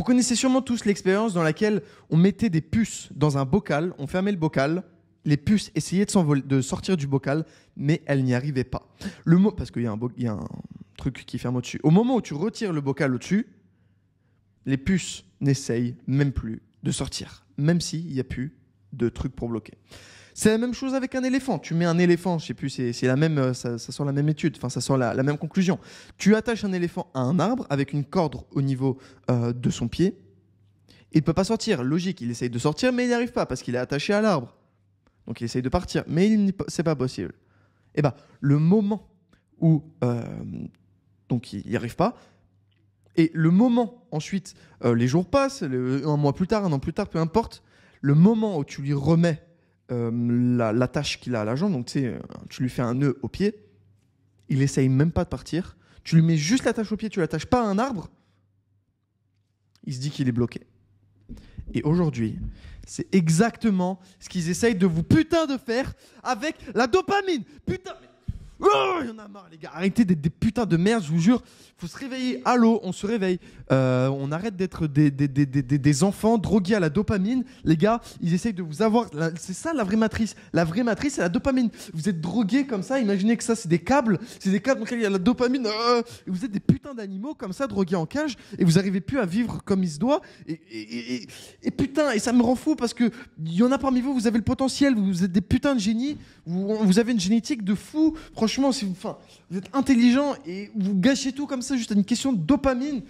Vous connaissez sûrement tous l'expérience dans laquelle on mettait des puces dans un bocal, on fermait le bocal, les puces essayaient de sortir du bocal, mais elles n'y arrivaient pas. Parce qu'il y a un truc qui ferme au-dessus. Au moment où tu retires le bocal au-dessus, les puces n'essayent même plus de sortir, même s'il n'y a plus de truc pour bloquer. C'est la même chose avec un éléphant. Tu mets un éléphant, je sais plus, c'est la même, ça sort la même étude, enfin ça sort la même conclusion. Tu attaches un éléphant à un arbre avec une corde au niveau de son pied. Il ne peut pas sortir. Logique, il essaye de sortir, mais il n'y arrive pas parce qu'il est attaché à l'arbre. Donc il essaye de partir, mais c'est pas possible. Et ben le moment où donc il n'y arrive pas, et le moment ensuite, les jours passent, un mois plus tard, un an plus tard, peu importe, le moment où tu lui remets l'attache qu'il a à la jambe, donc tu lui fais un nœud au pied, il essaye même pas de partir, tu lui mets juste l'attache au pied, tu l'attaches pas à un arbre, il se dit qu'il est bloqué. Et aujourd'hui, c'est exactement ce qu'ils essayent de vous putain de faire avec la dopamine. Putain, mais... Oh, il y en a marre, les gars. Arrêtez d'être des putains de merde, je vous jure. Faut se réveiller. Allô, on se réveille. On arrête d'être des enfants drogués à la dopamine. Les gars, ils essayent de vous avoir. C'est ça la vraie matrice. La vraie matrice, c'est la dopamine. Vous êtes drogués comme ça. Imaginez que ça, c'est des câbles. C'est des câbles dans lesquels il y a la dopamine. Et vous êtes des putains d'animaux comme ça, drogués en cage. Et vous n'arrivez plus à vivre comme il se doit. Et putain, et ça me rend fou parce qu'il y en a parmi vous, vous avez le potentiel. Vous êtes des putains de génies. Vous avez une génétique de fou. Franchement, vous êtes intelligent et vous gâchez tout comme ça juste à une question de dopamine.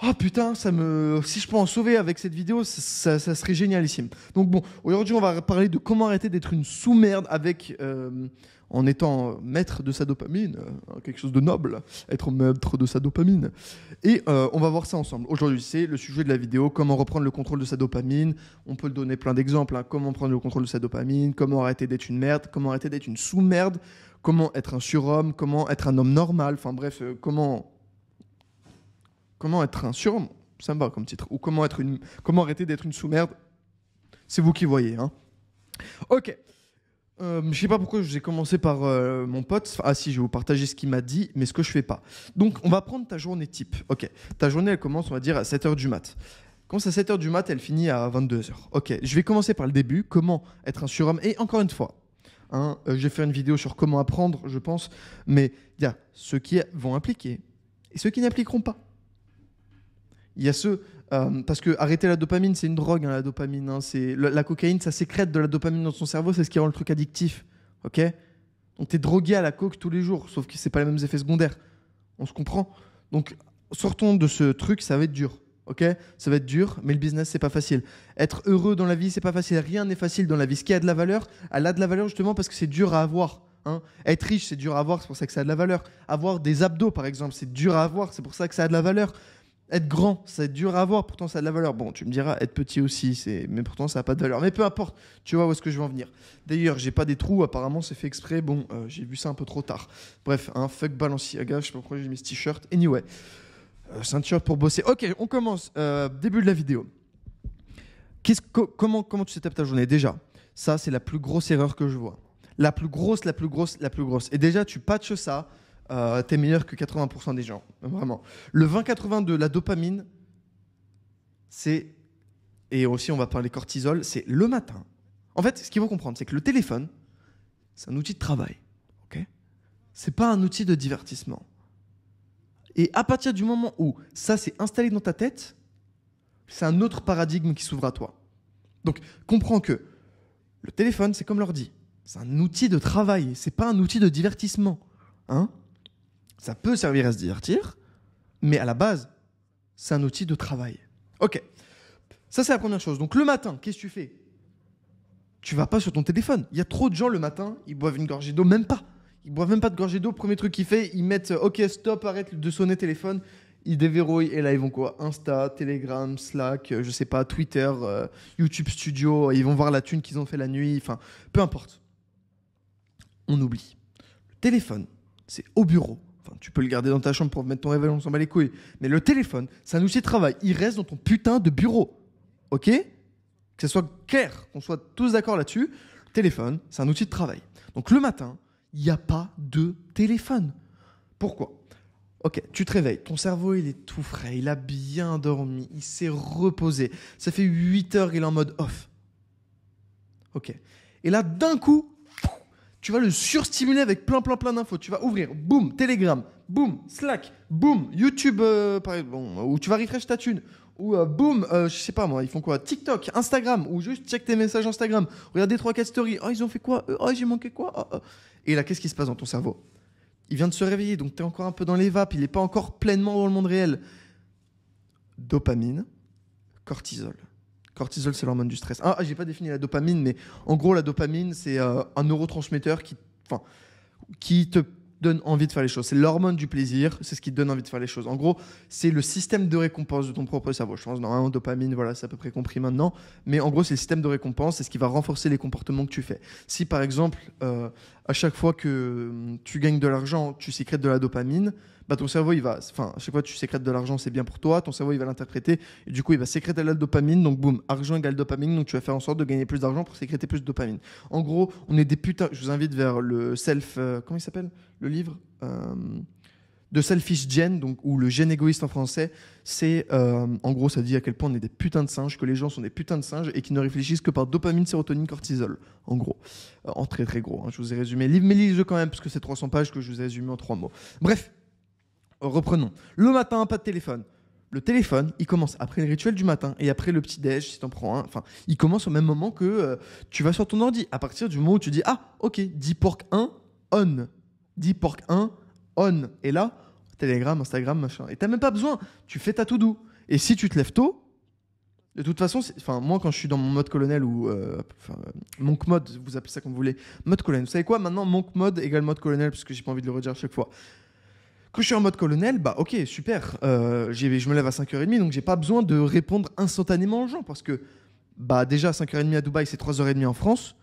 Oh putain, si je peux en sauver avec cette vidéo, ça serait génialissime. Donc bon, aujourd'hui on va parler de comment arrêter d'être une sous-merde en étant maître de sa dopamine, quelque chose de noble, être maître de sa dopamine. Et on va voir ça ensemble. Aujourd'hui, c'est le sujet de la vidéo, comment reprendre le contrôle de sa dopamine. On peut donner plein d'exemples, comment prendre le contrôle de sa dopamine, comment arrêter d'être une merde, comment arrêter d'être une sous-merde, comment être un surhomme, comment être un homme normal, enfin bref, comment être un surhomme, ça me va comme titre, ou comment arrêter d'être une sous-merde, c'est vous qui voyez. Hein. Ok. Je sais pas pourquoi j'ai commencé par mon pote. Ah si, je vais vous partager ce qu'il m'a dit, mais ce que je fais pas. Donc, on va prendre ta journée type. Ok. Ta journée, elle commence, on va dire, à 7h du mat. Quand c'est à 7h du mat, elle finit à 22h. Ok. Je vais commencer par le début. Comment être un surhomme. Et encore une fois, je vais faire une vidéo sur comment apprendre, je pense. Mais il y a ceux qui vont appliquer et ceux qui n'appliqueront pas. Il y a ceux... parce que arrêter la dopamine, c'est une drogue, la dopamine. La cocaïne, ça sécrète de la dopamine dans ton cerveau, c'est ce qui rend le truc addictif. Ok ? Donc t'es drogué à la coke tous les jours, sauf que c'est pas les mêmes effets secondaires. On se comprend ? Donc sortons de ce truc, ça va être dur. Ok ? Ça va être dur, mais le business, c'est pas facile. Être heureux dans la vie, c'est pas facile. Rien n'est facile dans la vie. Ce qui a de la valeur, elle a de la valeur justement parce que c'est dur à avoir. Être riche, c'est dur à avoir, c'est pour ça que ça a de la valeur. Avoir des abdos, par exemple, c'est dur à avoir, c'est pour ça que ça a de la valeur. Être grand, c'est dur à avoir, pourtant ça a de la valeur. Bon, tu me diras, être petit aussi, mais pourtant ça n'a pas de valeur. Mais peu importe, tu vois où est-ce que je veux en venir. D'ailleurs, j'ai pas des trous, apparemment c'est fait exprès. Bon, j'ai vu ça un peu trop tard. Bref, fuck Balenciaga, je sais pas pourquoi j'ai mis ce t-shirt. Anyway, ceinture pour bosser. Ok, on commence. Début de la vidéo. Comment tu setupes ta journée ? Déjà, ça c'est la plus grosse erreur que je vois. La plus grosse. Et déjà, tu patches ça. T'es meilleur que 80% des gens, vraiment. Le 20-80 de la dopamine, et aussi on va parler cortisol, c'est le matin. En fait, ce qu'il faut comprendre, c'est que le téléphone, c'est un outil de travail, ok ? C'est pas un outil de divertissement. Et à partir du moment où ça s'est installé dans ta tête, c'est un autre paradigme qui s'ouvre à toi. Donc, comprends que le téléphone, c'est comme l'ordi. C'est un outil de travail, c'est pas un outil de divertissement, hein ? Ça peut servir à se divertir, mais à la base, c'est un outil de travail. Ok, ça c'est la première chose. Donc le matin, qu'est-ce que tu fais ? Tu vas pas sur ton téléphone. Il y a trop de gens le matin, ils boivent une gorgée d'eau, même pas. Ils boivent même pas de gorgée d'eau. Premier truc qu'ils font, ils mettent ok, stop, arrête de sonner téléphone. Ils déverrouillent et là ils vont quoi ? Insta, Telegram, Slack, je sais pas, Twitter, YouTube Studio. Ils vont voir la thune qu'ils ont fait la nuit. Enfin, peu importe. On oublie. Le téléphone, c'est au bureau. Enfin, tu peux le garder dans ta chambre pour mettre ton réveil, on s'en bat les couilles. Mais le téléphone, c'est un outil de travail. Il reste dans ton putain de bureau. Ok ? Que ce soit clair, qu'on soit tous d'accord là-dessus. Le téléphone, c'est un outil de travail. Donc le matin, il n'y a pas de téléphone. Pourquoi ? Ok, tu te réveilles, ton cerveau il est tout frais, il a bien dormi, il s'est reposé. Ça fait 8 heures qu'il est en mode off. Ok. Et là, d'un coup, tu vas le surstimuler avec plein d'infos. Tu vas ouvrir, boum, Telegram, boum, Slack, boum, YouTube, bon, où tu vas refresh ta thune. Ou boum, je sais pas moi, ils font quoi? TikTok, Instagram, ou juste check tes messages Instagram. Regardez 3-4 stories. Oh, ils ont fait quoi? Oh, j'ai manqué quoi? Oh, oh. Et là, qu'est-ce qui se passe dans ton cerveau? Il vient de se réveiller, donc tu es encore un peu dans les vapes, il n'est pas encore pleinement dans le monde réel. Dopamine, cortisol. Cortisol, c'est l'hormone du stress. Ah, j'ai pas défini la dopamine, mais en gros, la dopamine, c'est un neurotransmetteur qui te donne envie de faire les choses. C'est l'hormone du plaisir, c'est ce qui te donne envie de faire les choses. En gros, c'est le système de récompense de ton propre cerveau. Je pense, normalement, dopamine, voilà, c'est à peu près compris maintenant. Mais en gros, c'est le système de récompense, c'est ce qui va renforcer les comportements que tu fais. Si, par exemple, à chaque fois que tu gagnes de l'argent, tu sécrètes de la dopamine, bah ton cerveau, à chaque fois que tu sécrètes de l'argent, c'est bien pour toi, ton cerveau, il va l'interpréter, et du coup, il va sécréter de la dopamine, donc boum, argent égale dopamine, donc tu vas faire en sorte de gagner plus d'argent pour sécréter plus de dopamine. En gros, on est des putains, je vous invite vers le comment il s'appelle le livre de Selfish Gen, donc, ou le gène égoïste en français. C'est, en gros, ça dit à quel point on est des putains de singes, que les gens sont des putains de singes et qui ne réfléchissent que par dopamine, sérotonine, cortisol, en gros. En très très gros, hein, je vous ai résumé. Mais lisez-le quand même, parce que c'est 300 pages que je vous ai résumé en 3 mots. Bref, reprenons. Le matin, pas de téléphone. Le téléphone, il commence après le rituel du matin et après le petit-déj, si t'en prends un. Enfin, il commence au même moment que tu vas sur ton ordi. À partir du moment où tu dis, ah, ok, 10 porc 1, on. 10 porc 1, on. Et là, Telegram, Instagram, machin. Et t'as même pas besoin. Tu fais ta to-do. Et si tu te lèves tôt, de toute façon, moi, quand je suis dans mon mode colonel ou monk mode, vous appelez ça comme vous voulez, mode colonel. Vous savez quoi? Maintenant, monk mode égale mode colonel, parce que j'ai pas envie de le redire à chaque fois. Quand je suis en mode colonel, bah ok, super. Je me lève à 5h30, donc j'ai pas besoin de répondre instantanément aux gens, parce que bah déjà 5h30 à Dubaï, c'est 3h30 en France.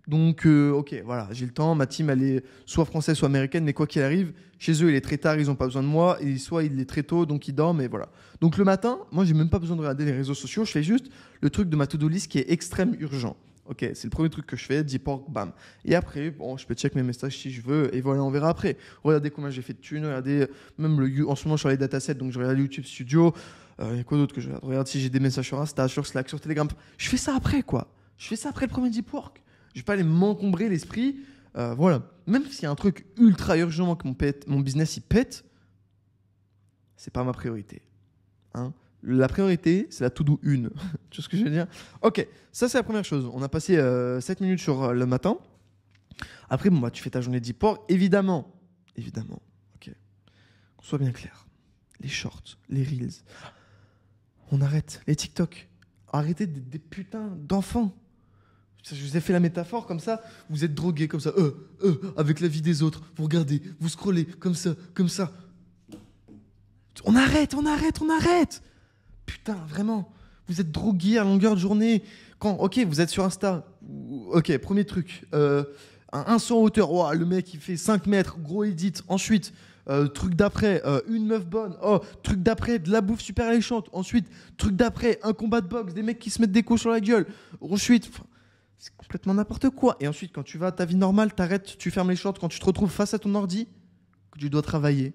Donc ok, voilà, j'ai le temps. Ma team, elle est soit française, soit américaine, mais quoi qu'il arrive, chez eux, il est très tard, ils ont pas besoin de moi, et soit il est très tôt, donc ils dorment, et voilà. Donc le matin, moi, j'ai même pas besoin de regarder les réseaux sociaux, je fais juste le truc de ma to-do list qui est extrême urgent. Ok, c'est le premier truc que je fais, 10 porc, bam. Et après, bon, je peux check mes messages si je veux, et voilà, on verra après. Regardez combien j'ai fait de thunes, regardez, même en ce moment, je suis sur les datasets, donc je regarde YouTube Studio. Il y a quoi d'autre que je regarde? Regarde si j'ai des messages sur Insta, sur Slack, sur Telegram. Je fais ça après, quoi. Je fais ça après le premier 10 porc. Je vais pas aller m'encombrer l'esprit. Voilà. Même s'il y a un truc ultra urgent que mon business il pète, c'est pas ma priorité. Hein, la priorité, c'est la to-do 1. Tu vois ce que je veux dire? Ok, ça c'est la première chose. On a passé 7 minutes sur le matin. Après, bon, bah, tu fais ta journée de 10 porc. Évidemment, ok. Qu'on soit bien clair. Les shorts, les reels. On arrête. Les TikTok. Arrêtez d'être des putains d'enfants. Je vous ai fait la métaphore comme ça. Vous êtes drogués comme ça. Avec la vie des autres. Vous regardez, vous scrollez comme ça, comme ça. On arrête. Putain, vraiment. Vous êtes drogués à longueur de journée. Ok, vous êtes sur Insta. Ok, premier truc. Un son en hauteur. Oh, le mec, il fait 5 mètres. Gros edit. Ensuite, truc d'après. Une meuf bonne. Oh, truc d'après. De la bouffe super alléchante. Ensuite, truc d'après. Un combat de boxe. Des mecs qui se mettent des coups sur la gueule. Ensuite, c'est complètement n'importe quoi. Et ensuite, quand tu vas à ta vie normale, t'arrêtes, tu fermes les shorts. Quand tu te retrouves face à ton ordi, que tu dois travailler,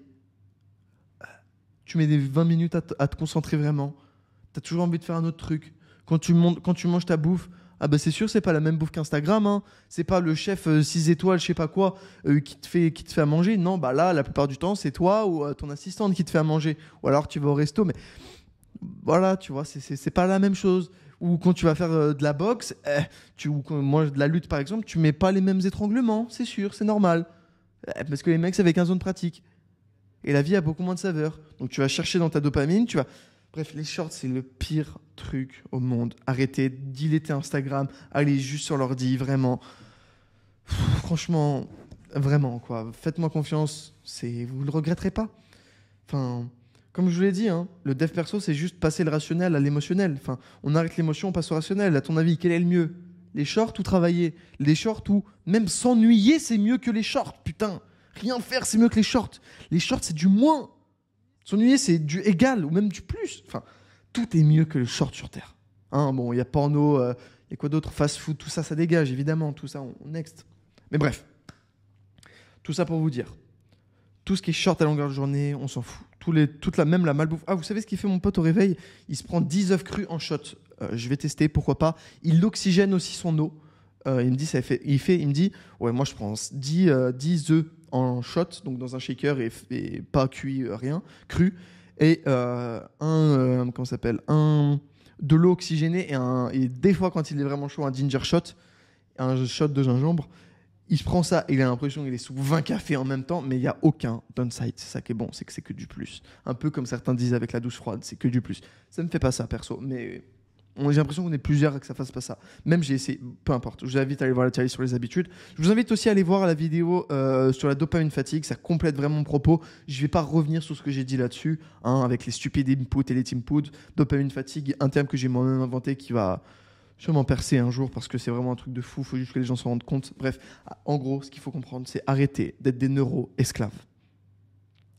tu mets des 20 minutes à te concentrer vraiment. T'as toujours envie de faire un autre truc. Quand tu manges ta bouffe, ah bah c'est sûr, c'est pas la même bouffe qu'Instagram. Hein. C'est pas le chef 6 étoiles, je sais pas quoi, qui te fait à manger. Non, bah là, la plupart du temps, c'est toi ou ton assistante qui te fait à manger. Ou alors tu vas au resto, mais voilà, tu vois, c'est pas la même chose. Ou quand tu vas faire de la boxe, moi de la lutte par exemple, tu mets pas les mêmes étranglements, c'est sûr, c'est normal. Parce que les mecs, c'est avec un zone pratique. Et la vie a beaucoup moins de saveur. Donc tu vas chercher dans ta dopamine, Bref, les shorts, c'est le pire truc au monde. Arrêtez, dilettez Instagram, allez juste sur l'ordi, vraiment. Franchement, vraiment, quoi. Faites-moi confiance, vous le regretterez pas. Enfin, comme je vous l'ai dit, hein, le dev perso, c'est juste passer le rationnel à l'émotionnel. Enfin, on arrête l'émotion, on passe au rationnel. À ton avis, quel est le mieux? Les shorts ou travailler? Les shorts ou même s'ennuyer, c'est mieux que les shorts, putain. Rien faire, c'est mieux que les shorts. Les shorts, c'est du moins. S'ennuyer, c'est du égal ou même du plus. Enfin, tout est mieux que les shorts sur Terre. Hein, bon, il y a porno, il y a quoi d'autre? Fast food, tout ça, ça dégage, évidemment. Tout ça, on next. Mais bref, tout ça pour vous dire Tout ce qui est short à longueur de journée, on s'en fout. Même la malbouffe. Ah, vous savez ce qu'il fait mon pote au réveil? Il se prend 10 œufs crus en shot. Je vais tester, pourquoi pas. Il oxygène aussi son eau. Il me dit, il me dit, ouais, moi je prends 10 œufs en shot, donc dans un shaker et pas cuit, rien, cru. Et comment ça s'appelle? De l'eau oxygénée et des fois, quand il est vraiment chaud, un ginger shot, un shot de gingembre. Il se prend ça et il a l'impression qu'il est sous 20 cafés en même temps, mais il n'y a aucun downside. C'est ça qui est bon, c'est que c'est que du plus. Un peu comme certains disent avec la douche froide, c'est que du plus. Ça me fait pas ça, perso, mais j'ai l'impression qu'on est plusieurs à que ça fasse pas ça. Même j'ai essayé, peu importe. Je vous invite à aller voir la télé sur les habitudes. Je vous invite aussi à aller voir la vidéo sur la dopamine fatigue. Ça complète vraiment mon propos. Je vais pas revenir sur ce que j'ai dit là-dessus, avec les stupides inputs et les inputs. Dopamine fatigue, un terme que j'ai moi-même inventé qui va sûrement percer un jour parce que c'est vraiment un truc de fou. Il faut juste que les gens s'en rendent compte. Bref, en gros, ce qu'il faut comprendre, c'est arrêter d'être des neuro-esclaves.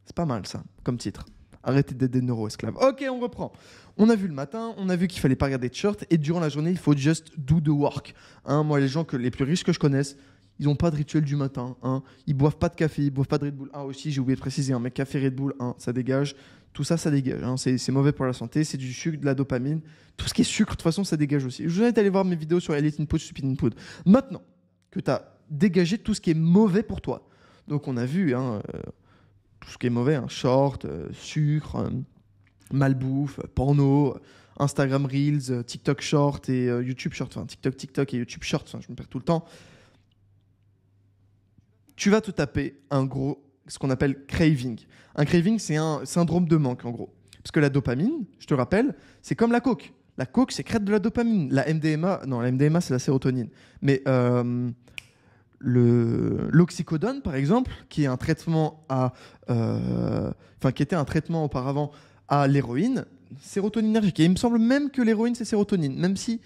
C'est pas mal ça, comme titre. Arrêtez d'être des neuro-esclaves. Ok, on reprend. On a vu le matin, on a vu qu'il fallait pas regarder de short et durant la journée, il faut just do the work. Moi, les gens les plus riches que je connaisse, ils n'ont pas de rituel du matin. Ils boivent pas de café, ils boivent pas de Red Bull. Aussi, j'ai oublié de préciser, mais café Red Bull, ça dégage. Tout ça, ça dégage. C'est mauvais pour la santé. C'est du sucre, de la dopamine. Tout ce qui est sucre, de toute façon, ça dégage aussi. Je vous invite à aller voir mes vidéos sur Elite Input, Stupid Input. Maintenant que tu as dégagé tout ce qui est mauvais pour toi, donc on a vu tout ce qui est mauvais, short, sucre, malbouffe, porno, Instagram Reels, TikTok Short et YouTube Short. Enfin, TikTok et YouTube Short, je me perds tout le temps. Tu vas te taper ce qu'on appelle craving. Un craving, c'est un syndrome de manque, en gros. Parce que la dopamine, je te rappelle, c'est comme la coke. La coke sécrète de la dopamine. La MDMA, c'est la sérotonine. Mais l'oxycodone, par exemple, qui est un traitement qui était un traitement auparavant à l'héroïne, sérotoninergique. Et il me semble même que l'héroïne, c'est sérotonine. Même si,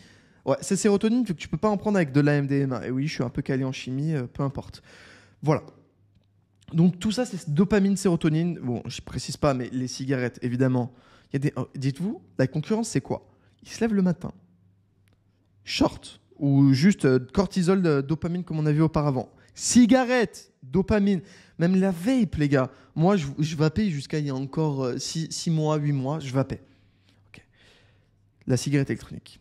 c'est sérotonine, vu que tu peux pas en prendre avec de la MDMA. Et oui, je suis un peu calé en chimie, peu importe. Voilà. Donc tout ça, c'est dopamine, sérotonine. Bon, je précise pas, mais les cigarettes, évidemment. Dites-vous, la concurrence, c'est quoi? Ils se lèvent le matin. Short. Ou juste cortisol, dopamine, comme on a vu auparavant. Cigarette, dopamine. Même la vape, les gars. Moi, je vapais jusqu'à il y a encore 6 mois, 8 mois. Je vapais. Okay. La cigarette électronique.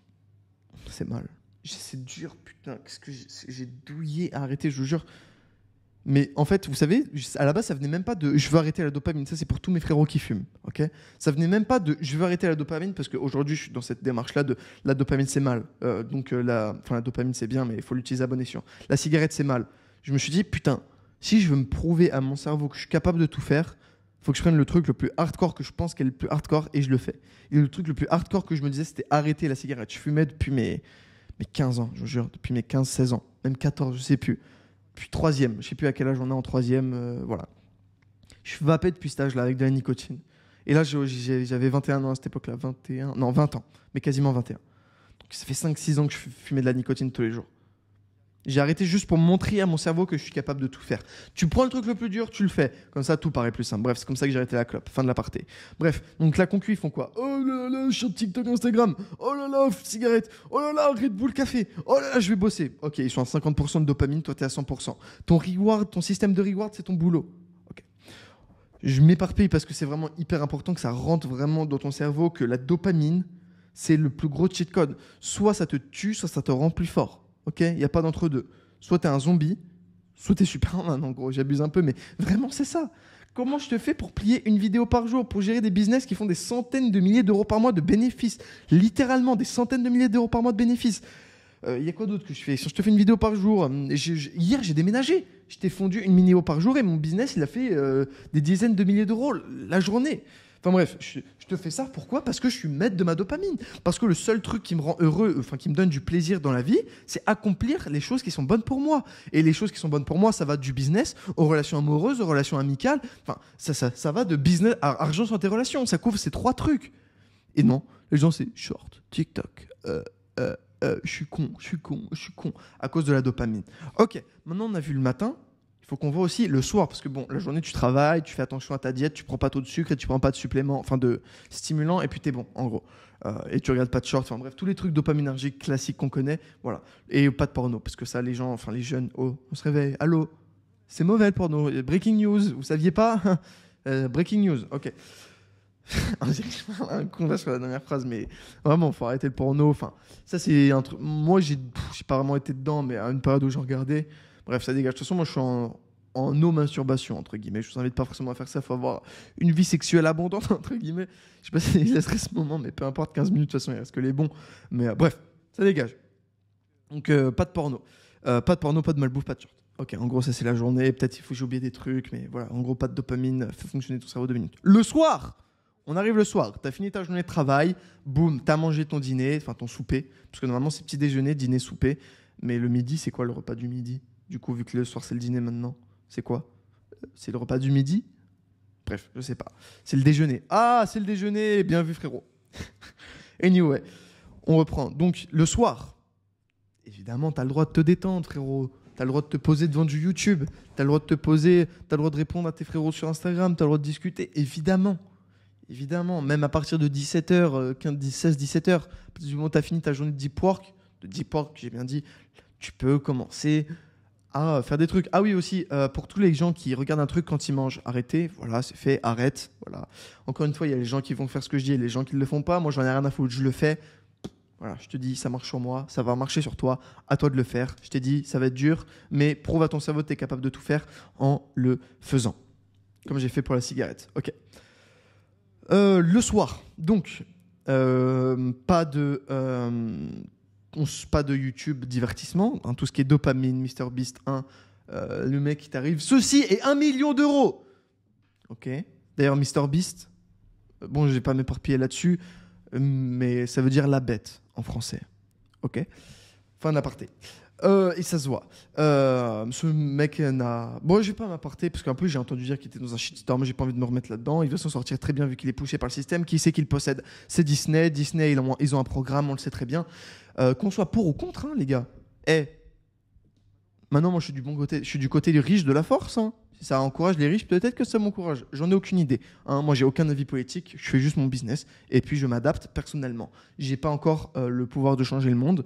C'est mal. C'est dur, putain. Qu'est-ce que j'ai douillé à arrêter, je vous jure. Mais en fait, vous savez, à la base, ça venait même pas de je veux arrêter la dopamine. Ça, c'est pour tous mes frérots qui fument. Okay, ça venait même pas de je veux arrêter la dopamine parce qu'aujourd'hui, je suis dans cette démarche-là de la dopamine, c'est mal. La dopamine, c'est bien, mais il faut l'utiliser à bon escient. La cigarette, c'est mal. Je me suis dit, putain, si je veux me prouver à mon cerveau que je suis capable de tout faire, il faut que je prenne le truc le plus hardcore que je pense qu'est le plus hardcore et je le fais. Et le truc le plus hardcore que je me disais, c'était arrêter la cigarette. Je fumais depuis mes 15 ans, je vous jure, depuis mes 15-16 ans, même 14, je sais plus. Puis troisième, je sais plus à quel âge on est en troisième, voilà. Je vapais depuis cet âge-là avec de la nicotine. Et là, j'avais 21 ans à cette époque-là, 20 ans, mais quasiment 21. Donc ça fait 5-6 ans que je fumais de la nicotine tous les jours. J'ai arrêté juste pour montrer à mon cerveau que je suis capable de tout faire. Tu prends le truc le plus dur, tu le fais. Comme ça, tout paraît plus simple. Bref, c'est comme ça que j'ai arrêté la clope. Fin de l'aparté. Bref, donc la concu, ils font quoi? Oh là là, je suis sur TikTok, Instagram. Oh là là, cigarette. Oh là là, Red Bull café. Oh là là, je vais bosser. Ok, ils sont à 50% de dopamine, toi t'es à 100%. Ton système de reward, c'est ton boulot. Ok. Je m'éparpille parce que c'est vraiment hyper important que ça rentre vraiment dans ton cerveau, que la dopamine, c'est le plus gros cheat code. Soit ça te tue, soit ça te rend plus fort. Ok, il n'y a pas d'entre-deux. Soit t'es un zombie, soit t'es Superman, en gros. J'abuse un peu, mais vraiment, c'est ça. Comment je te fais pour plier une vidéo par jour, pour gérer des business qui font des centaines de milliers d'euros par mois de bénéfices? Littéralement, des centaines de milliers d'euros par mois de bénéfices. Il y a quoi d'autre que je fais? Si je te fais une vidéo par jour, hier, j'ai déménagé. Je t'ai fondu une vidéo par jour et mon business, il a fait des dizaines de milliers d'euros la journée. Enfin bref, je te fais ça, pourquoi? Parce que je suis maître de ma dopamine. Parce que le seul truc qui me rend heureux, qui me donne du plaisir dans la vie, c'est accomplir les choses qui sont bonnes pour moi. Et les choses qui sont bonnes pour moi, ça va du business aux relations amoureuses, aux relations amicales. Enfin, ça va de business à argent, santé, relations. Ça couvre ces 3 trucs. Et non, les gens, c'est short, TikTok, je suis con. À cause de la dopamine. Ok, maintenant on a vu le matin. Il faut qu'on voit aussi le soir, parce que bon, la journée tu travailles, tu fais attention à ta diète, tu prends pas trop de sucre et tu prends pas de suppléments, enfin de stimulants, et puis t'es bon, en gros. Et tu regardes pas de short, enfin bref, tous les trucs dopaminergiques classiques qu'on connaît, voilà. Et pas de porno, parce que ça, les gens, enfin les jeunes, oh, on se réveille, allô, C'est mauvais le porno. Breaking news, vous saviez pas? Breaking news, ok. Un con sur la dernière phrase, mais vraiment, faut arrêter le porno. Enfin, ça, c'est un truc. Moi, j'ai pas vraiment été dedans, mais à une période où j'en regardais. Bref, ça dégage. De toute façon, moi, je suis en no-masturbation, entre guillemets. Je vous invite pas forcément à faire ça. Il faut avoir une vie sexuelle abondante, entre guillemets. Je sais pas si il laisserait ce moment, mais peu importe, 15 minutes, de toute façon, il reste que les bons. Mais bref, ça dégage. Donc, pas de porno. Pas de porno, pas de malbouffe, pas de short. Ok, en gros, ça, c'est la journée. Peut-être il faut que j'ai oublié des trucs, mais voilà. En gros, pas de dopamine. Fait fonctionner ton cerveau 2 minutes. Le soir! On arrive le soir, tu as fini ta journée de travail, boum, tu as mangé ton dîner, enfin ton souper, parce que normalement c'est petit déjeuner, dîner, souper, mais le midi, c'est quoi le repas du midi? Du coup, vu que le soir c'est le dîner maintenant, c'est quoi? C'est le repas du midi? Bref, je sais pas. C'est le déjeuner. Ah, c'est le déjeuner, bien vu frérot. Anyway, on reprend. Donc le soir, évidemment, tu as le droit de te détendre frérot. Tu as le droit de te poser devant du YouTube, tu as le droit de te poser, tu as le droit de répondre à tes frérots sur Instagram, tu as le droit de discuter, évidemment. Évidemment, même à partir de 17h, 16-17h, du moment où tu as fini ta journée de deep work, j'ai bien dit, tu peux commencer à faire des trucs. Ah oui, aussi, pour tous les gens qui regardent un truc quand ils mangent, arrêtez, voilà, c'est fait, arrête. Voilà. Encore une fois, il y a les gens qui vont faire ce que je dis et les gens qui ne le font pas. Moi, j'en ai rien à foutre, je le fais. Voilà, je te dis, ça marche sur moi, ça va marcher sur toi, à toi de le faire. Je t'ai dit, ça va être dur, mais prouve à ton cerveau que tu es capable de tout faire en le faisant. Comme j'ai fait pour la cigarette. Ok. Le soir, donc, pas de YouTube divertissement, hein, tout ce qui est dopamine, MrBeast 1, le mec qui t'arrive, ceci est 1 million d'euros. Ok. D'ailleurs, MrBeast, bon, je vais pas m'éparpiller là-dessus, mais ça veut dire la bête en français. Ok. Fin d'aparté. Et ça se voit. Ce mec n'a... Bon, je vais pas m'apporter, parce qu'un peu, j'ai entendu dire qu'il était dans un shitstorm, j'ai pas envie de me remettre là-dedans. Il va s'en sortir très bien vu qu'il est poussé par le système. Qui sait qu'il possède? C'est Disney. Disney, ils ont un programme, on le sait très bien. Qu'on soit pour ou contre, hein, les gars. Maintenant, moi, je suis du bon côté. Je suis du côté des riches de la force. Hein. Si ça encourage les riches, peut-être que ça m'encourage. J'en ai aucune idée. Hein. Moi, j'ai aucun avis politique. Je fais juste mon business. Et puis, je m'adapte personnellement. J'ai pas encore le pouvoir de changer le monde,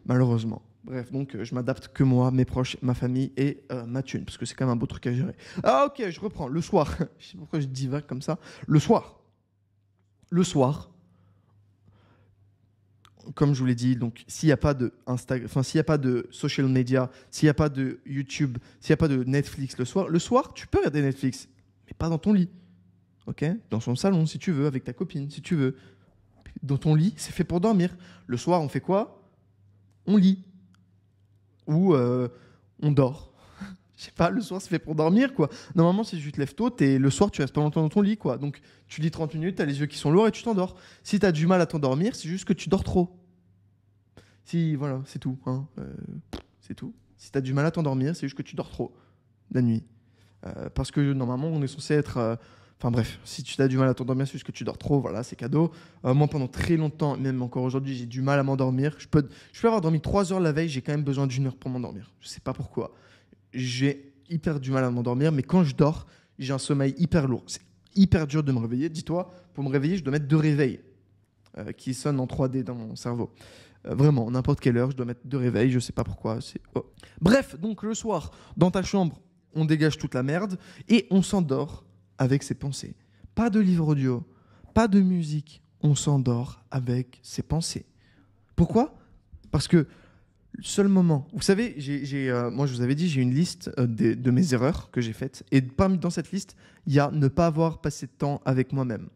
malheureusement. Bref, donc je m'adapte que moi, mes proches, ma famille et ma thune, parce que c'est quand même un beau truc à gérer. Ah ok, je reprends. Le soir, je sais pourquoi je divague comme ça. Le soir, comme je vous l'ai dit, donc s'il n'y a pas de Instagram, enfin s'il n'y a pas de social media, s'il n'y a pas de YouTube, s'il n'y a pas de Netflix le soir, tu peux regarder Netflix, mais pas dans ton lit, ok? Dans son salon si tu veux, avec ta copine si tu veux. Dans ton lit, c'est fait pour dormir. Le soir, on fait quoi? On lit. Ou on dort. Je sais pas, le soir c'est fait pour dormir quoi. Normalement si tu te lèves tôt, le soir tu restes pas longtemps dans ton lit quoi. Donc tu lis 30 minutes, t'as les yeux qui sont lourds et tu t'endors. Si t'as du mal à t'endormir, c'est juste que tu dors trop. Si voilà, c'est tout. Hein. C'est tout. Si t'as du mal à t'endormir, c'est juste que tu dors trop la nuit. Parce que normalement on est censé être... Enfin bref, si tu as du mal à t'endormir, c'est juste que tu dors trop, voilà, c'est cadeau. Moi, pendant très longtemps, même encore aujourd'hui, j'ai du mal à m'endormir. Je peux avoir dormi 3 heures la veille, j'ai quand même besoin d'1 heure pour m'endormir. Je sais pas pourquoi. J'ai hyper du mal à m'endormir, mais quand je dors, j'ai un sommeil hyper lourd. C'est hyper dur de me réveiller. Dis-toi, pour me réveiller, je dois mettre 2 réveils qui sonnent en 3D dans mon cerveau. Vraiment, n'importe quelle heure, je dois mettre 2 réveils, je sais pas pourquoi. Bref, donc le soir, dans ta chambre, on dégage toute la merde et on s'endort avec ses pensées. Pas de livre audio, pas de musique. On s'endort avec ses pensées. Pourquoi? Parce que le seul moment... Vous savez, moi je vous avais dit, j'ai une liste de mes erreurs que j'ai faites. Et dans cette liste, il y a ne pas avoir passé de temps avec moi-même.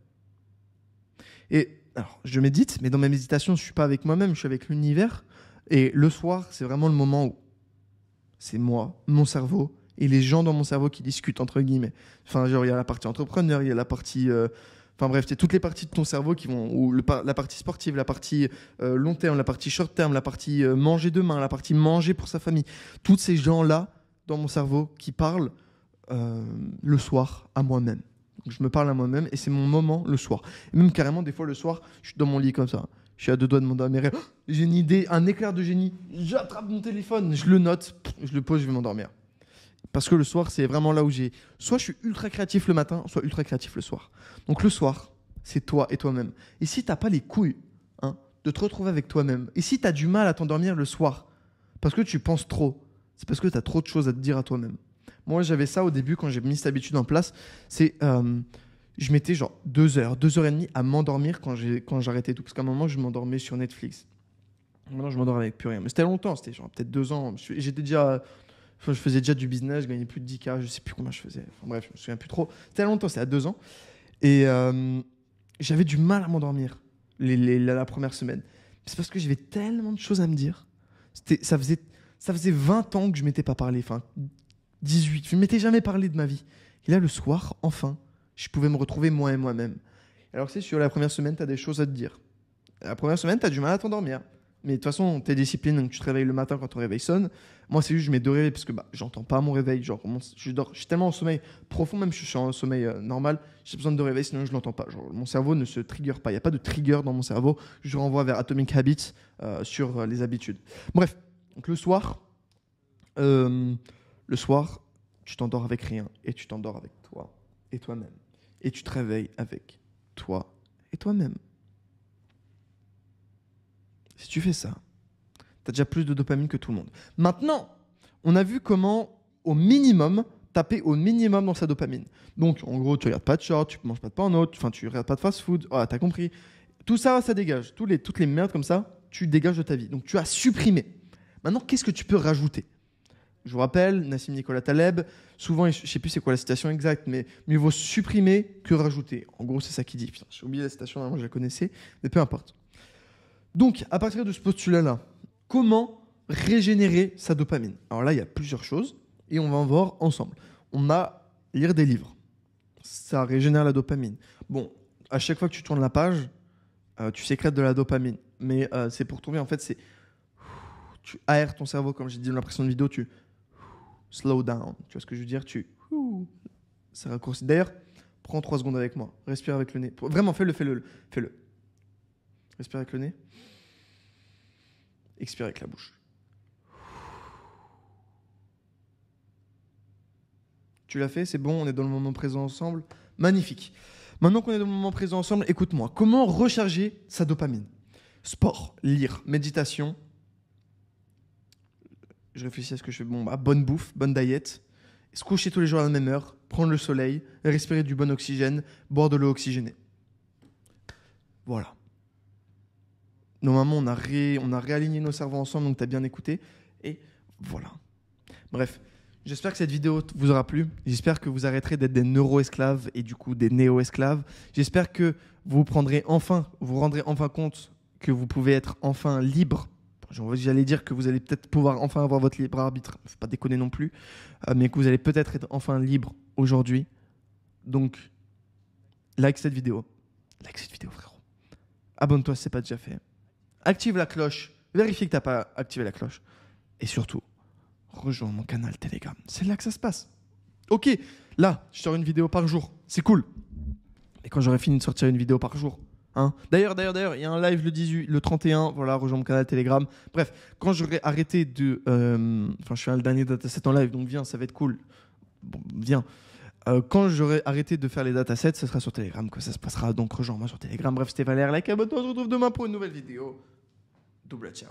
Et alors, je médite, mais dans ma méditation, je ne suis pas avec moi-même, je suis avec l'univers. Et le soir, c'est vraiment le moment où c'est moi, mon cerveau, et les gens dans mon cerveau qui discutent, entre guillemets. Enfin, genre, il y a la partie entrepreneur, il y a la partie... Enfin bref, c'est toutes les parties de ton cerveau qui vont... Ou la partie sportive, la partie long terme, la partie short terme, la partie manger demain, la partie manger pour sa famille. Tous ces gens-là, dans mon cerveau, qui parlent le soir à moi-même. Donc, je me parle à moi-même et c'est mon moment le soir. Et même carrément, des fois, le soir, je suis dans mon lit comme ça. Je suis à 2 doigts de m'endormir. Et, j'ai une idée, un éclair de génie. J'attrape mon téléphone, je le note, je le pose, je vais m'endormir. Parce que le soir, c'est vraiment là où j'ai... Soit je suis ultra créatif le matin, soit ultra créatif le soir. Donc le soir, c'est toi et toi-même. Et si t'as pas les couilles de te retrouver avec toi-même, et si tu as du mal à t'endormir le soir, parce que tu penses trop, c'est parce que tu as trop de choses à te dire à toi-même. Moi, j'avais ça au début quand j'ai mis cette habitude en place. C'est, je mettais genre 2 heures, 2 heures et demie à m'endormir quand j'arrêtais tout. Parce qu'à un moment, je m'endormais sur Netflix. Maintenant, je m'endors avec plus rien. Mais c'était longtemps, c'était genre peut-être 2 ans. J'étais déjà, enfin, je faisais déjà du business, je gagnais plus de 10K, je sais plus combien je faisais. Enfin bref, je me souviens plus trop. C'était longtemps, c'était à 2 ans. Et j'avais du mal à m'endormir la première semaine. C'est parce que j'avais tellement de choses à me dire. Ça faisait 20 ans que je m'étais pas parlé. Enfin, 18. Je ne m'étais jamais parlé de ma vie. Et là, le soir, enfin, je pouvais me retrouver moi et moi-même. Alors que c'est sur la première semaine, tu as des choses à te dire. La première semaine, tu as du mal à t'endormir. Mais de toute façon, tu es discipliné, donc tu te réveilles le matin quand ton réveil sonne. Moi, c'est juste, je mets 2 réveils parce que j'entends pas mon réveil. Genre, je suis tellement en sommeil profond, même si je suis en sommeil normal, j'ai besoin de 2 réveils, sinon je l'entends pas. Genre, mon cerveau ne se trigger pas. Il n'y a pas de trigger dans mon cerveau. Je renvoie vers Atomic Habits sur les habitudes. Bref, donc le soir, tu t'endors avec rien et tu t'endors avec toi et toi-même. Et tu te réveilles avec toi et toi-même. Si tu fais ça, tu as déjà plus de dopamine que tout le monde. Maintenant, on a vu comment, au minimum, taper au minimum dans sa dopamine. Donc, en gros, tu regardes pas de short, tu manges pas de pain en autre, enfin, tu regardes pas de fast-food. Voilà, t'as compris. Tout ça, ça dégage. Toutes les merdes comme ça, tu dégages de ta vie. Donc, tu as supprimé. Maintenant, qu'est-ce que tu peux rajouter? Je vous rappelle, Nassim Nicolas Taleb, souvent, je ne sais plus c'est quoi la citation exacte, mais mieux vaut supprimer que rajouter. En gros, c'est ça qu'il dit. Putain, j'ai oublié la citation, moi je la connaissais, mais peu importe. Donc, à partir de ce postulat-là, comment régénérer sa dopamine? Alors là, il y a plusieurs choses et on va en voir ensemble. On a lire des livres. Ça régénère la dopamine. Bon, à chaque fois que tu tournes la page, tu sécrètes de la dopamine. Mais c'est pour trouver, en fait, tu aères ton cerveau, comme j'ai dit dans la précédente vidéo, tu slow down. Tu vois ce que je veux dire? Ça raccourcit. D'ailleurs, prends 3 secondes avec moi. Respire avec le nez. Vraiment, fais-le. Respire avec le nez. Expire avec la bouche. Tu l'as fait? C'est bon? On est dans le moment présent ensemble? Magnifique. Maintenant qu'on est dans le moment présent ensemble, écoute-moi. Comment recharger sa dopamine? Sport, lire, méditation. Je réfléchis à ce que je fais. Bon, bonne bouffe, bonne diète. Se coucher tous les jours à la même heure. Prendre le soleil. Respirer du bon oxygène. Boire de l'eau oxygénée. Voilà. Normalement, on a réaligné nos cerveaux ensemble, donc tu as bien écouté. Et voilà. Bref, j'espère que cette vidéo vous aura plu. J'espère que vous arrêterez d'être des neuro-esclaves et du coup des néo-esclaves. J'espère que vous rendrez enfin compte que vous pouvez être enfin libre. J'allais dire que vous allez peut-être pouvoir enfin avoir votre libre arbitre. Il ne faut pas déconner non plus. Mais que vous allez peut-être être enfin libre aujourd'hui. Donc, like cette vidéo. Like cette vidéo, frérot. Abonne-toi si ce n'est pas déjà fait. Active la cloche. Vérifie que tu n'as pas activé la cloche. Et surtout, rejoins mon canal Telegram. C'est là que ça se passe. Ok, là, je sors une vidéo par jour. C'est cool. Et quand j'aurai fini de sortir une vidéo par jour, hein. D'ailleurs, il y a un live le 31. Voilà, rejoins mon canal Telegram. Bref, quand j'aurai arrêté de... Enfin, je suis le dernier dataset en live, donc viens, ça va être cool. Bon, viens. Quand j'aurai arrêté de faire les datasets, ce sera sur Telegram que ça se passera. Donc rejoins-moi sur Telegram. Bref, c'était Valère. Like, abonne-toi. On se retrouve demain pour une nouvelle vidéo. Double ciao.